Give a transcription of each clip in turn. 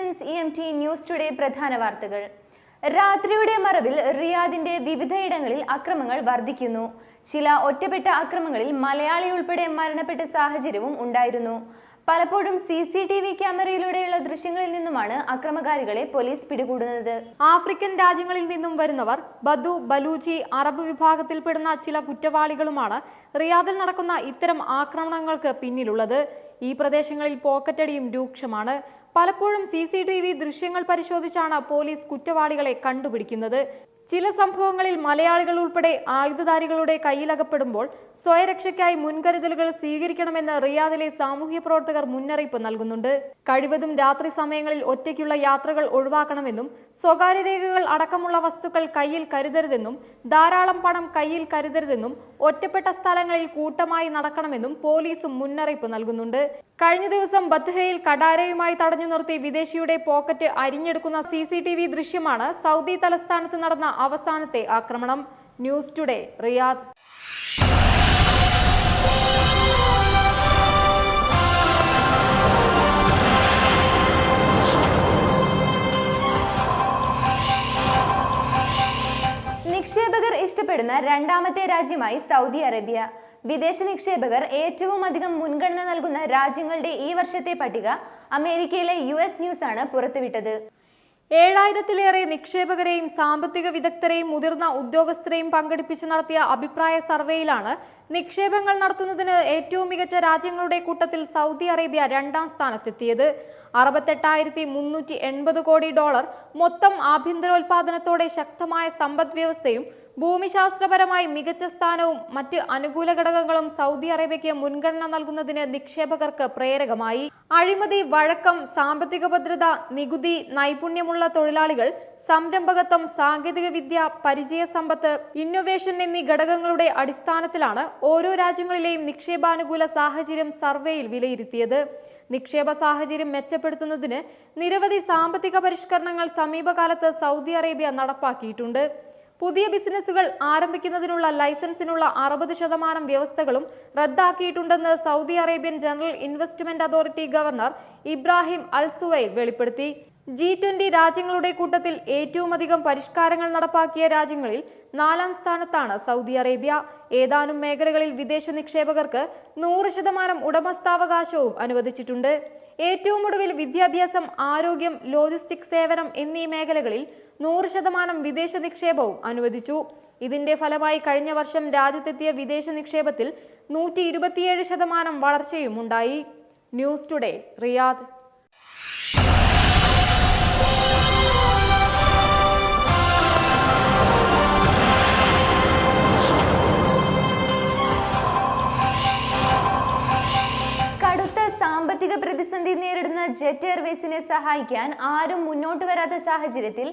Presence EMT news today പ്രധാന വാർത്തകൾ. രാത്രിയുടെ മറവിൽ റിയാദിന്റെ വിവിധയിടങ്ങളിൽ അക്രമങ്ങൾ വർദ്ധിക്കുന്നു. ചില ഒറ്റപ്പെട്ട അക്രമങ്ങളിൽ മലയാളി ഉൾപ്പെടെ മരണപ്പെട്ട സാഹചര്യവും ഉണ്ടായിരുന്നു. പലപ്പോഴും CCTV ക്യാമറയിലൂടെയുള്ള ദൃശ്യങ്ങളിൽ നിന്നുമാണ് അക്രമകാരികളെ പോലീസ് പിടികൂടുന്നത്. ആഫ്രിക്കൻ രാജ്യങ്ങളിൽ നിന്നും വരുന്നവർ ബദു, ബലൂചി, അറബ് വിഭാഗത്തിൽപ്പെടുന്ന ചില കുറ്റവാളികളുമാണ് റിയാദിൽ നടക്കുന്ന ഇത്തരം ആക്രമണങ്ങൾക്ക് പിന്നിലുള്ളത്. ഈ പ്രദേശങ്ങളിൽ പോക്കറ്റടിയും രൂക്ഷമാണ്. പലപ്പോഴും CCTV ദൃശ്യങ്ങൾ പരിശോധിച്ചാണ് പോലീസ് കുറ്റവാളികളെ കണ്ടുപിടിക്കുന്നത്. ചില സംഭവങ്ങളിൽ മലയാളികൾ ഉൾപ്പെടെ ആയുധധാരികളുടെ കയ്യിലകപ്പെടുമ്പോൾ സ്വയരക്ഷയ്ക്കായി മുൻകരുതലുകൾ സ്വീകരിക്കണമെന്ന് റിയാദിലെ സാമൂഹ്യ പ്രവർത്തകർ മുന്നറിയിപ്പ് നൽകുന്നുണ്ട്. കഴിവതും രാത്രി സമയങ്ങളിൽ ഒറ്റയ്ക്കുള്ള യാത്രകൾ ഒഴിവാക്കണമെന്നും സ്വകാര്യ രേഖകൾ അടക്കമുള്ള വസ്തുക്കൾ കയ്യിൽ കരുതരുതെന്നും ധാരാളം പണം കയ്യിൽ കരുതരുതെന്നും ഒറ്റപ്പെട്ട സ്ഥലങ്ങളിൽ കൂട്ടമായി നടക്കണമെന്നും പോലീസും മുന്നറിയിപ്പ് നൽകുന്നുണ്ട്. കഴിഞ്ഞ ദിവസം ബത്ഹയിൽ കടാരയുമായി തടഞ്ഞു നിർത്തി വിദേശിയുടെ പോക്കറ്റ് അരിഞ്ഞെടുക്കുന്ന CCTV ദൃശ്യമാണ് സൗദി തലസ്ഥാനത്ത് നടന്ന അവസാനത്തെ ആക്രമണം. News today, Riyadh. നിക്ഷേപകർ ഇഷ്ടപ്പെടുന്ന രണ്ടാമത്തെ രാജ്യമായി സൗദി അറേബ്യ. വിദേശ നിക്ഷേപകർ ഏറ്റവും അധികം മുൻഗണന നൽകുന്ന രാജ്യങ്ങളുടെ ഈ വർഷത്തെ പട്ടിക അമേരിക്കയിലെ US ന്യൂസ് ആണ് പുറത്തുവിട്ടത്. 7000-ലേറെ നിക്ഷേപകരെയും സാമ്പത്തിക വിദഗ്ധരെയും മുതിർന്ന ഉദ്യോഗസ്ഥരെയും പങ്കെടുപ്പിച്ച് നടത്തിയ അഭിപ്രായ സർവേയിലാണ് നിക്ഷേപങ്ങൾ നടത്തുന്നതിന് ഏറ്റവും മികച്ച രാജ്യങ്ങളുടെ കൂട്ടത്തിൽ സൗദി അറേബ്യ രണ്ടാം സ്ഥാനത്തെത്തിയത്. $68,380 കോടി മൊത്തം ആഭ്യന്തരോൽപാദനത്തോടെ ശക്തമായ സമ്പദ് വ്യവസ്ഥയും ഭൂമിശാസ്ത്രപരമായി മികച്ച സ്ഥാനവും മറ്റ് അനുകൂല ഘടകങ്ങളും സൗദി അറേബ്യയ്ക്ക് മുൻഗണന നൽകുന്നതിന് നിക്ഷേപകർക്ക് പ്രേരകമായി. അഴിമതി, വഴക്കം, സാമ്പത്തിക ഭദ്രത, നികുതി, നൈപുണ്യമുള്ള തൊഴിലാളികൾ, സംരംഭകത്വം, സാങ്കേതിക വിദ്യ, പരിചയ സമ്പത്ത്, ഇന്നൊവേഷൻ എന്നീ ഘടകങ്ങളുടെ അടിസ്ഥാനത്തിലാണ് ഓരോ രാജ്യങ്ങളിലെയും നിക്ഷേപാനുകൂല സാഹചര്യം സർവേയിൽ വിലയിരുത്തിയത്. നിക്ഷേപ സാഹചര്യം മെച്ചപ്പെടുത്തുന്നതിന് നിരവധി സാമ്പത്തിക പരിഷ്കരണങ്ങൾ സമീപകാലത്ത് സൗദി അറേബ്യ നടപ്പാക്കിയിട്ടുണ്ട്. പുതിയ ബിസിനസ്സുകൾ ആരംഭിക്കുന്നതിനുള്ള ലൈസൻസിനുള്ള 60% വ്യവസ്ഥകളും റദ്ദാക്കിയിട്ടുണ്ടെന്ന് Saudi Arabian general investment authority governor Ibrahim Al Suwail വെളിപ്പെടുത്തി. G20 രാജ്യങ്ങളുടെ കൂട്ടത്തിൽ ഏറ്റവും അധികം പരിഷ്കാരങ്ങൾ നടപ്പാക്കിയ രാജ്യങ്ങളിൽ 4ാം സ്ഥാനത്താണ് സൗദി അറേബ്യ. ഏതാനും മേഖലകളിൽ വിദേശ നിക്ഷേപകർക്ക് 100% ഉടമസ്ഥാവകാശവും അനുവദിച്ചിട്ടുണ്ട്. ഏറ്റവും ഒടുവിൽ വിദ്യാഭ്യാസം, ആരോഗ്യം, ലോജിസ്റ്റിക്സ് സേവനം എന്നീ മേഖലകളിൽ 100% വിദേശ നിക്ഷേപവും അനുവദിച്ചു. ഇതിന്റെ ഫലമായി കഴിഞ്ഞ വർഷം രാജ്യത്തെത്തിയ വിദേശ നിക്ഷേപത്തിൽ 127% വളർച്ചയും ഉണ്ടായി. News today, Riyadh. സാമ്പത്തിക പ്രതിസന്ധി നേരിടുന്ന ജെറ്റ് എയർവേസിനെ സഹായിക്കാൻ ആരും മുന്നോട്ട് വരാത്ത സാഹചര്യത്തിൽ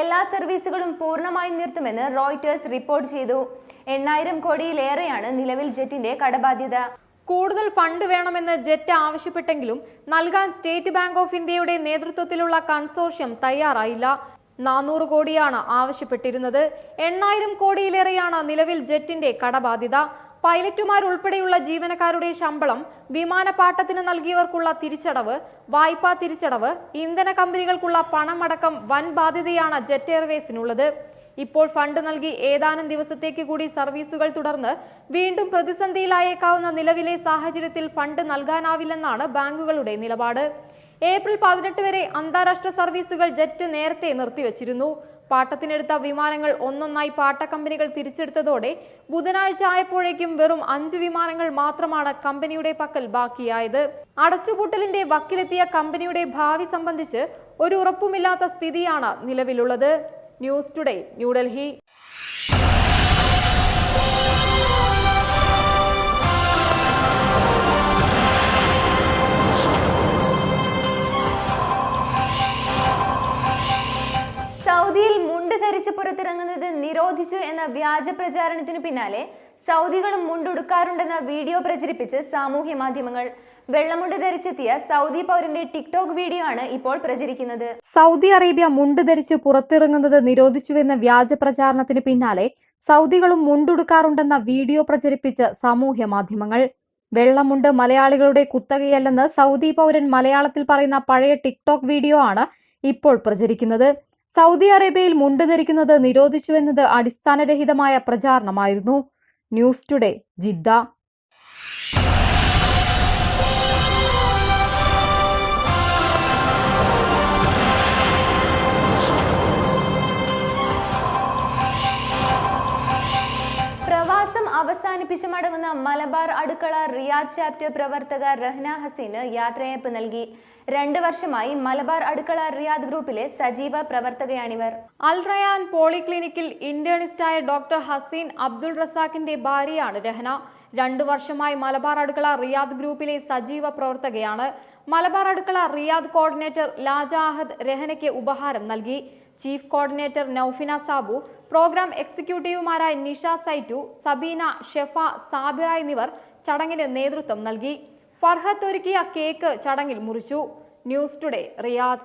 എല്ലാ സർവീസുകളും പൂർണ്ണമായും നിർത്തുമെന്ന് റോയിറ്റേഴ്സ് റിപ്പോർട്ട് ചെയ്തു. 8000 കോടിയിലേറെയാണ് നിലവിൽ ജെറ്റിന്റെ കടബാധ്യത. കൂടുതൽ ഫണ്ട് വേണമെന്ന് ജെറ്റ് ആവശ്യപ്പെട്ടെങ്കിലും നൽകാൻ സ്റ്റേറ്റ് ബാങ്ക് ഓഫ് ഇന്ത്യയുടെ നേതൃത്വത്തിലുള്ള കൺസോർഷ്യം തയ്യാറായില്ല. 400 കോടിയാണ് ആവശ്യപ്പെട്ടിരുന്നത്. 8000 കോടിയിലേറെയാണ് നിലവിൽ ജെറ്റിന്റെ കടബാധ്യത. പൈലറ്റുമാർ ഉൾപ്പെടെയുള്ള ജീവനക്കാരുടെ ശമ്പളം, വിമാനപ്പാട്ടത്തിന് നൽകിയവർക്കുള്ള തിരിച്ചടവ്, വായ്പാ തിരിച്ചടവ്, ഇന്ധന കമ്പനികൾക്കുള്ള പണമടക്കം വൻ ബാധ്യതയാണ് ജെറ്റ് എയർവേസിനുള്ളത്. ഇപ്പോൾ ഫണ്ട് നൽകി ഏതാനും ദിവസത്തേക്ക് കൂടി സർവീസുകൾ തുടർന്ന് വീണ്ടും പ്രതിസന്ധിയിലായേക്കാവുന്ന നിലവിലെ സാഹചര്യത്തിൽ ഫണ്ട് നൽകാനാവില്ലെന്നാണ് ബാങ്കുകളുടെ നിലപാട്. ഏപ്രിൽ 18 വരെ അന്താരാഷ്ട്ര സർവീസുകൾ ജെറ്റ് നേരത്തെ നിർത്തിവച്ചിരുന്നു. പാട്ടത്തിനെടുത്ത വിമാനങ്ങൾ ഒന്നൊന്നായി പാട്ടക്കമ്പനികൾ തിരിച്ചെടുത്തതോടെ ബുധനാഴ്ച ആയപ്പോഴേക്കും വെറും 5 വിമാനങ്ങൾ മാത്രമാണ് കമ്പനിയുടെ പക്കൽ ബാക്കിയായത്. അടച്ചുപൂട്ടലിന്റെ വക്കിലെത്തിയ കമ്പനിയുടെ ഭാവി സംബന്ധിച്ച് ഒരു ഉറപ്പുമില്ലാത്ത സ്ഥിതിയാണ് നിലവിലുള്ളത്. News today, New Delhi. സൗദിയിൽ മുണ്ട് ധരിച്ച് പുറത്തിറങ്ങുന്നത് നിരോധിച്ചു എന്ന വ്യാജ പ്രചാരണത്തിനു പിന്നാലെ സൗദികളും മുണ്ടുടുക്കാറുണ്ടെന്ന വീഡിയോ പ്രചരിപ്പിച്ച് സാമൂഹ്യ മാധ്യമങ്ങൾ. വെള്ളമുണ്ട് ധരിച്ചെത്തിയ സൗദി പൗരന്റെ ടിക്ടോക്ക് വീഡിയോ ആണ് ഇപ്പോൾ പ്രചരിക്കുന്നത്. സൗദി അറേബ്യ മുണ്ട് ധരിച്ച് പുറത്തിറങ്ങുന്നത് നിരോധിച്ചുവെന്ന വ്യാജ പ്രചാരണത്തിന് പിന്നാലെ സൗദികളും മുണ്ടുടുക്കാറുണ്ടെന്ന വീഡിയോ പ്രചരിപ്പിച്ച് സാമൂഹ്യ മാധ്യമങ്ങൾ. വെള്ളമുണ്ട് മലയാളികളുടെ കുത്തകയല്ലെന്ന് സൗദി പൗരൻ മലയാളത്തിൽ പറയുന്ന പഴയ ടിക്ടോക്ക് വീഡിയോ ആണ് ഇപ്പോൾ പ്രചരിക്കുന്നത്. സൗദി അറേബ്യയിൽ മുണ്ട് ധരിക്കുന്നത് നിരോധിച്ചുവെന്നത് അടിസ്ഥാനരഹിതമായ പ്രചാരണമായിരുന്നു. News today, Jeddah. പ്രവാസം അവസാനിപ്പിച്ച് മടങ്ങുന്ന മലബാർ അടുക്കള റിയാദ് ചാപ്റ്റർ പ്രവർത്തക റഹ്ന ഹസീന് യാത്രയയപ്പ് നൽകി. 2 വർഷമായി മലബാർ അടുക്കള റിയാദ് ഗ്രൂപ്പിലെ സജീവ പ്രവർത്തകയാണിവർ. അൽ റയാൻ പോളിക്ലിനിക്കിൽ ഇന്റേണിസ്റ്റായ ഡോക്ടർ ഹസീൻ അബ്ദുൾ റസാഖിന്റെ ഭാര്യയാണ് രഹ്ന. 2 വർഷമായി മലബാർ അടുക്കള റിയാദ് ഗ്രൂപ്പിലെ സജീവ പ്രവർത്തകയാണ്. മലബാർ അടുക്കള റിയാദ് കോർഡിനേറ്റർ ലാജ അഹദ് രഹ്നയ്ക്ക് ഉപഹാരം നൽകി. Chief coordinator Naufina Sabu, programme എക്സിക്യൂട്ടീവുമാരായ നിഷ സൈറ്റു, സബീന, ഷെഫ, സാബിറ എന്നിവർ ചടങ്ങിന് നേതൃത്വം നൽകി. ഫർഹത്ത് ഒരുക്കിയ കേക്ക് ചടങ്ങിൽ മുറിച്ചു. News today, Riyadh.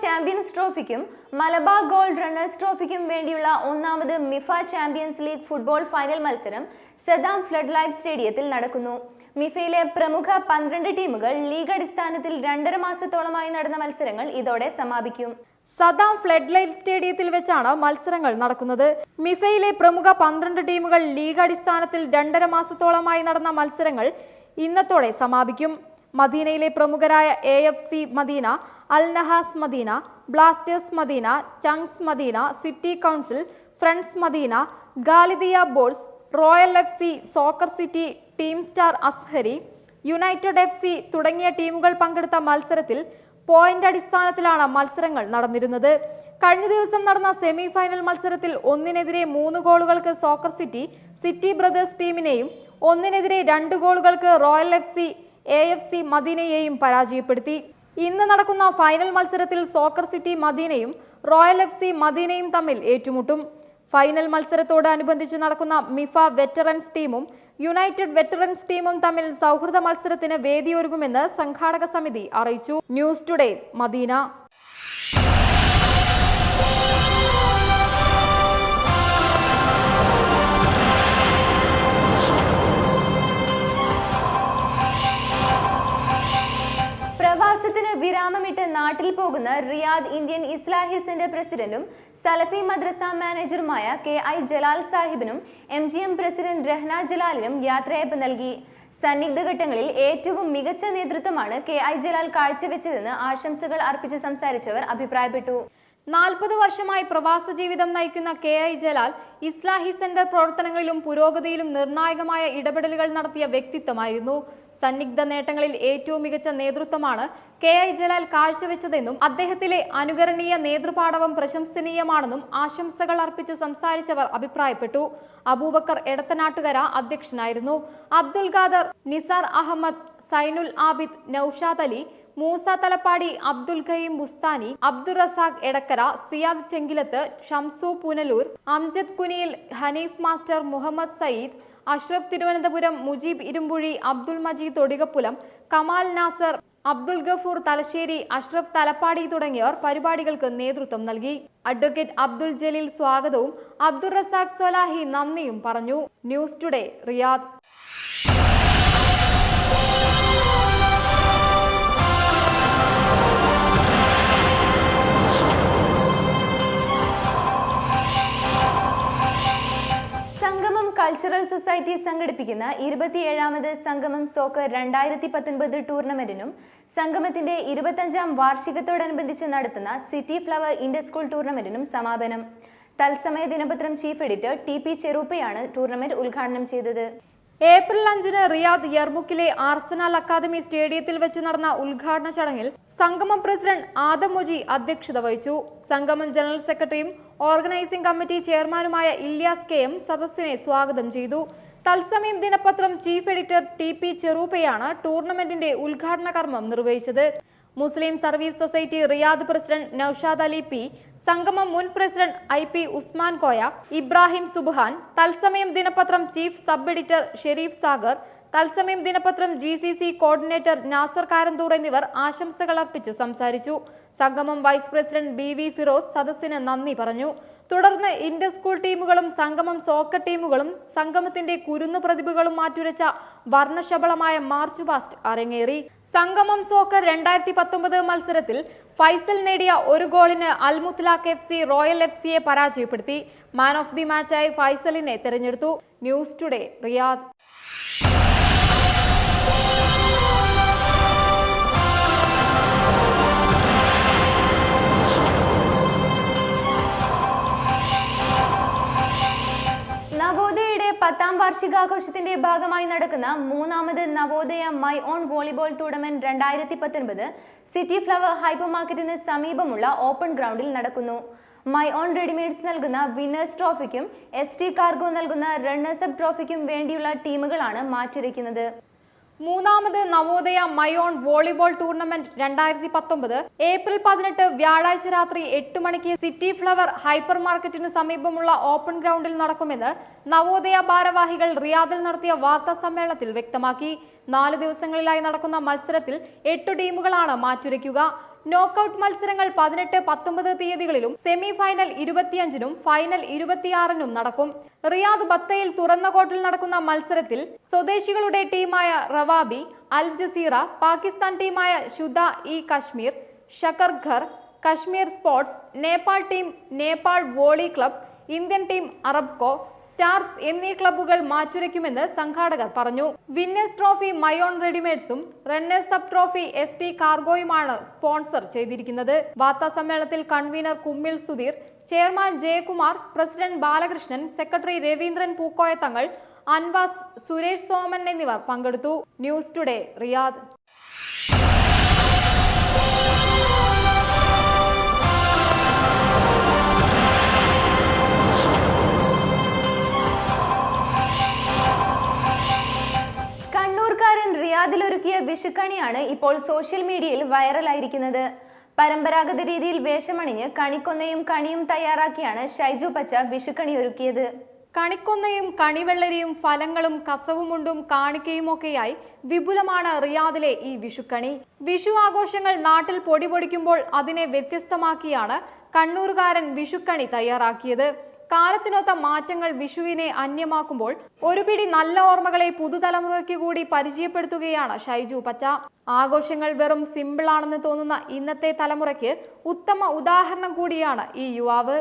ചാമ്പ്യൻസ് ട്രോഫിക്കും മലബാർ ഗോൾഡ് റണ്ണേഴ്സ് ട്രോഫിക്കും വേണ്ടിയുള്ള 1ാമത് MIFA champions league football final മത്സരം സദാം ഫ്ലഡ് ലൈറ്റ് സ്റ്റേഡിയത്തിൽ നടക്കുന്നു. മിഫയിലെ പ്രമുഖ 12 ടീമുകൾ ലീഗ് അടിസ്ഥാനത്തിൽ 2.5 മാസത്തോളമായി നടന്ന മത്സരങ്ങൾ ഇതോടെ സമാപിക്കും. സദാം ഫ്ലഡ് ലൈറ്റ് സ്റ്റേഡിയത്തിൽ വെച്ചാണ് മത്സരങ്ങൾ നടക്കുന്നത്. മിഫയിലെ പ്രമുഖ 12 ടീമുകൾ ലീഗ് അടിസ്ഥാനത്തിൽ 2.5 മാസത്തോളമായി നടന്ന മത്സരങ്ങൾ ഇന്നത്തോടെ സമാപിക്കും. മദീനയിലെ പ്രമുഖരായ AFC Madina, Al Nahas Madina, blasters Madina, chunks Madina, city council, friends Madina, ഗാലിദിയ boards, royal FC, soccer city, team star Azhari, united FC തുടങ്ങിയ ടീമുകൾ പങ്കെടുത്ത മത്സരത്തിൽ പോയിന്റ് അടിസ്ഥാനത്തിലാണ് മത്സരങ്ങൾ നടന്നിരുന്നത്. കഴിഞ്ഞ ദിവസം നടന്ന സെമി ഫൈനൽ മത്സരത്തിൽ 1-നെതിരെ 3 ഗോളുകൾക്ക് സോക്കർ സിറ്റി ബ്രദേഴ്സ് ടീമിനെയും 1-നെതിരെ 2 ഗോളുകൾക്ക് റോയൽ FC AFC മദീനയെയും പരാജയപ്പെടുത്തി. ഇന്ന് നടക്കുന്ന ഫൈനൽ മത്സരത്തിൽ സോക്കർ സിറ്റി മദീനയും റോയൽ FC മദീനയും തമ്മിൽ ഏറ്റുമുട്ടും. ഫൈനൽ മത്സരത്തോട് അനുബന്ധിച്ച് നടക്കുന്ന മിഫ വെറ്ററൻസ് ടീമും യുണൈറ്റഡ് വെറ്ററൻസ് ടീമും തമ്മിൽ സൗഹൃദ മത്സരത്തിന് വേദിയൊരുങ്ങുമെന്ന് സംഘാടക സമിതി അറിയിച്ചു. News today, Madina. പ്രവാസത്തിന് വിരാമമിട്ട് നാട്ടിൽ പോകുന്ന റിയാദ് ഇന്ത്യൻ ഇസ്ലാഹി സെന്റർ പ്രസിഡന്റും സലഫി മദ്രസ മാനേജറുമായ KI ജലാൽ സാഹിബിനും MGM പ്രസിഡന്റ് രഹ്ന ജലാലിനും യാത്രയയപ്പ് നൽകി. സന്നിഗ്ധ ഘട്ടങ്ങളിൽ ഏറ്റവും മികച്ച നേതൃത്വമാണ് KI ജലാൽ കാഴ്ചവെച്ചതെന്ന് ആശംസകൾ അർപ്പിച്ച് സംസാരിച്ചവർ അഭിപ്രായപ്പെട്ടു. 40 വർഷമായി പ്രവാസ ജീവിതം നയിക്കുന്ന KI ജലാൽ ഇസ്ലാഹി സെന്റർ പ്രവർത്തനങ്ങളിലും പുരോഗതിയിലും നിർണായകമായ ഇടപെടലുകൾ നടത്തിയ വ്യക്തിത്വമായിരുന്നു. സന്നിഗ്ധ നേട്ടങ്ങളിൽ ഏറ്റവും മികച്ച നേതൃത്വമാണ് KI ജലാൽ കാഴ്ചവെച്ചതെന്നും അദ്ദേഹത്തിലെ അനുകരണീയ നേതൃപാടവം പ്രശംസനീയമാണെന്നും ആശംസകൾ അർപ്പിച്ച് സംസാരിച്ചവർ അഭിപ്രായപ്പെട്ടു. അബൂബക്കർ എടത്തനാട്ടുകര അധ്യക്ഷനായിരുന്നു. അബ്ദുൽ ഖാദർ, നിസാർ അഹമ്മദ്, സൈനുൽ ആബിദ്, നൌഷാദ് അലി, മൂസ തലപ്പാടി, അബ്ദുൽ ഖയീം ബുസ്താനി, അബ്ദുൾ റസാഖ് എടക്കര, സിയാദ് ചെങ്കിലത്ത്, ഷംസു പുനലൂർ, അംജദ് കുനിയിൽ, ഹനീഫ് മാസ്റ്റർ, മുഹമ്മദ് സയ്യിദ്, അഷ്റഫ് തിരുവനന്തപുരം, മുജീബ് ഇരുമ്പുഴി, അബ്ദുൾ മജീദ് ഒടികപ്പുലം, കമാൽ നാസർ, അബ്ദുൽ ഗഫൂർ തലശ്ശേരി, അഷ്റഫ് തലപ്പാടി തുടങ്ങിയവർ പരിപാടികൾക്ക് നേതൃത്വം നൽകി. അഡ്വക്കേറ്റ് അബ്ദുൽ ജലീൽ സ്വാഗതവും അബ്ദുൾ റസാഖ് സൊലാഹി നന്ദിയും പറഞ്ഞു. News today, Riyadh. Cultural society സംഘടിപ്പിക്കുന്ന 27ാമത് സംഗമം സോക്കർ 2019 ടൂർണമെന്റിനും സംഗമത്തിന്റെ 25ാം വാർഷികത്തോടനുബന്ധിച്ച് നടത്തുന്ന സിറ്റി ഫ്ലവർ ഇന്റർ സ്കൂൾ ടൂർണമെന്റിനും സമാപനം. തത്സമയ ദിനപത്രം ചീഫ് എഡിറ്റർ TP ചെറുപ്പയാണ് ടൂർണമെന്റ് ഉദ്ഘാടനം ചെയ്തത്. ഏപ്രിൽ 5-ന് റിയാദ് യർമുക്കിലെ ആർസനാൽ അക്കാദമി സ്റ്റേഡിയത്തിൽ വെച്ച് നടന്ന ഉദ്ഘാടന ചടങ്ങിൽ സംഗമം പ്രസിഡന്റ് ആദം മൊജി അധ്യക്ഷത വഹിച്ചു. സംഗമം ജനറൽ സെക്രട്ടറിയും ഓർഗനൈസിംഗ് കമ്മിറ്റി ചെയർമാനുമായ ഇല്യാസ് KM സദസ്സിനെ സ്വാഗതം ചെയ്തു. തത്സമയം ദിനപത്രം ചീഫ് എഡിറ്റർ TP ചെറുപ്പയാണ് ടൂർണമെന്റിന്റെ ഉദ്ഘാടന കർമ്മം നിർവഹിച്ചത്. Muslim service society Riyadh president Naushad Ali P, സംഗമം മുൻ പ്രസിഡന്റ് IP ഉസ്മാൻ കോയ, ഇബ്രാഹിം സുബ്ഹാൻ, തത്സമയം ദിനപത്രം chief sub editor Sharif Sagar, തത്സമയം ദിനപത്രം GCC കോർഡിനേറ്റർ നാസർ കാരന്തൂർ എന്നിവർ ആശംസകൾ അർപ്പിച്ച് സംസാരിച്ചു. സംഗമം വൈസ് പ്രസിഡന്റ് BV ഫിറോസ് സദസ്സിന് നന്ദി പറഞ്ഞു. തുടർന്ന് ഇന്റർ സ്കൂൾ ടീമുകളും സംഗമം സോക്കർ ടീമുകളും സംഗമത്തിന്റെ കുരുന്നു പ്രതിഭകളും മാറ്റുരച്ച വർണ്ണശബളമായ മാർച്ച് പാസ്റ്റ് അരങ്ങേറി. സംഗമം സോക്കർ 2019 മത്സരത്തിൽ ഫൈസൽ നേടിയ ഒരു ഗോളിന് അൽ മുത്തലാഖ് FC റോയൽ FCയെ പരാജയപ്പെടുത്തി. മാൻ ഓഫ് ദി മാച്ചായി ഫൈസലിനെ തെരഞ്ഞെടുത്തു. News today, Riyadh. നവോദയയുടെ 10ാം വാർഷികാഘോഷത്തിന്റെ ഭാഗമായി നടക്കുന്ന മൂന്നാമത് Navodaya my own volleyball tournament 2019 city flower hyper മാർക്കറ്റിന് സമീപമുള്ള ഓപ്പൺ ഗ്രൗണ്ടിൽ നടക്കുന്നു. മൈ ഓൺ റെഡിമെയ്ഡ്സ് നൽകുന്ന വിന്നേഴ്സ് ട്രോഫിക്കും ST കാർഗോ നൽകുന്ന റണ്ണേഴ്സ് അപ്പ് ട്രോഫിക്കും വേണ്ടിയുള്ള ടീമുകളാണ് മാറ്റുരയ്ക്കുന്നത്. മൂന്നാമത് Navodaya my own volleyball tournament 2019 April 18 വ്യാഴാഴ്ച രാത്രി 8 മണിക്ക് സിറ്റി ഫ്ലവർ ഹൈപ്പർ മാർക്കറ്റിന് സമീപമുള്ള ഓപ്പൺ ഗ്രൗണ്ടിൽ നടക്കുമെന്ന് നവോദയ ഭാരവാഹികൾ റിയാദിൽ നടത്തിയ വാർത്താ സമ്മേളനത്തിൽ വ്യക്തമാക്കി. 4 ദിവസങ്ങളിലായി നടക്കുന്ന മത്സരത്തിൽ 8 ടീമുകളാണ് മാറ്റുരയ്ക്കുക. നോക്കൌട്ട് മത്സരങ്ങൾ 18, 19 തീയതികളിലും സെമി ഫൈനൽ 25-നും ഫൈനൽ 26-നും നടക്കും. റിയാദ് ബത്തയിൽ തുറന്ന കോർട്ടിൽ നടക്കുന്ന മത്സരത്തിൽ സ്വദേശികളുടെ ടീമായ റവാബി, അൽ ജസീറ, പാകിസ്ഥാൻ ടീമായ ശുദ Kashmir, Shakargarh, Kashmir sports, Nepal team Nepal volley club, Indian team Arabco, stars എന്നീ ക്ലബ്ബുകൾ മാറ്റുരയ്ക്കുമെന്ന് സംഘാടകർ പറഞ്ഞു. വിന്നേഴ്സ് ട്രോഫി മൈ ഓൺ റെഡിമെയ്ഡ്സും റണ്ണേഴ്സ് അപ്പ് ട്രോഫി ST കാർഗോയുമാണ് സ്പോൺസർ ചെയ്തിരിക്കുന്നത്. വാർത്താ സമ്മേളനത്തിൽ convener Kummil Sudheer, chairman Jayakumar, president Balakrishnan, secretary Raveendran Pookoya Thangal, Anvas, Suresh Soman എന്നിവർ പങ്കെടുത്തു. News today, Riyadh. റിയാദിലൊരുക്കിയ വിഷുക്കണിയാണ് ഇപ്പോൾ സോഷ്യൽ മീഡിയയിൽ വൈറലായിരിക്കുന്നത്. പരമ്പരാഗത രീതിയിൽ വേഷമണിഞ്ഞ് കണിക്കൊന്നയും കണിയും തയ്യാറാക്കിയാണ് ഷൈജു പച്ച വിഷുക്കണി ഒരുക്കിയത്. കണിക്കൊന്നയും കണിവെള്ളരിയും ഫലങ്ങളും കസവുമുണ്ടും കാണിക്കയുമൊക്കെയായി വിപുലമാണ് റിയാദിലെ ഈ വിഷുക്കണി. വിഷു ആഘോഷങ്ങൾ നാട്ടിൽ പൊടിപൊടിക്കുമ്പോൾ അതിനെ വ്യത്യസ്തമാക്കിയാണ് കണ്ണൂരുകാരൻ വിഷുക്കണി തയ്യാറാക്കിയത്. കാലത്തിനൊത്ത മാറ്റങ്ങൾ വിഷുവിനെ അന്യമാക്കുമ്പോൾ ഒരു പിടി നല്ല ഓർമ്മകളെ പുതുതലമുറയ്ക്ക് കൂടി പരിചയപ്പെടുത്തുകയാണ് ഷൈജു പച്ച. ആഘോഷങ്ങൾ വെറും സിമ്പിളാണെന്ന് തോന്നുന്ന ഇന്നത്തെ തലമുറയ്ക്ക് ഉത്തമ ഉദാഹരണം കൂടിയാണ് ഈ യുവാവ്.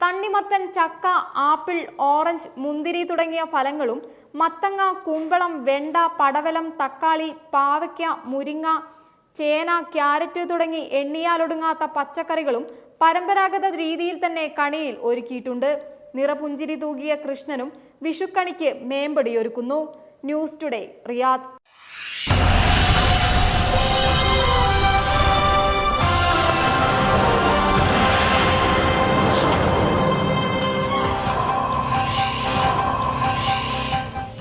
തണ്ണിമത്തൻ, ചക്ക, ആപ്പിൾ, ഓറഞ്ച്, മുന്തിരി തുടങ്ങിയ ഫലങ്ങളും മത്തങ്ങ, കുമ്പളം, വെണ്ട, പടവലം, തക്കാളി, പാവയ്ക്ക, മുരിങ്ങ, ചേന, ക്യാരറ്റ് തുടങ്ങി എണ്ണിയാലൊടുങ്ങാത്ത പച്ചക്കറികളും പരമ്പരാഗത രീതിയിൽ തന്നെ കണിയിൽ ഒരുക്കിയിട്ടുണ്ട്. നിറപുഞ്ചിരി തൂകിയ കൃഷ്ണനും വിഷുക്കണിക്ക് മേമ്പടിയൊരുക്കുന്നു. News today, Riyadh.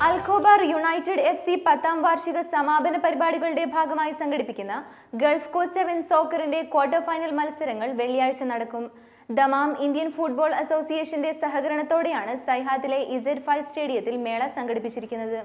Al Khobar united FC 10ാം വാർഷിക സമാപന പരിപാടികളുടെ ഭാഗമായി സംഘടിപ്പിക്കുന്ന ഗൾഫ് കോസ്റ്റ് 7 സോക്കറിന്റെ ക്വാർട്ടർ ഫൈനൽ മത്സരങ്ങൾ വെള്ളിയാഴ്ച നടക്കും. ദമാം ഇന്ത്യൻ ഫുട്ബോൾ അസോസിയേഷന്റെ സഹകരണത്തോടെയാണ് സൈഹാത്തിലെ Z5 സ്റ്റേഡിയത്തിൽ മേള സംഘടിപ്പിച്ചിരിക്കുന്നത്.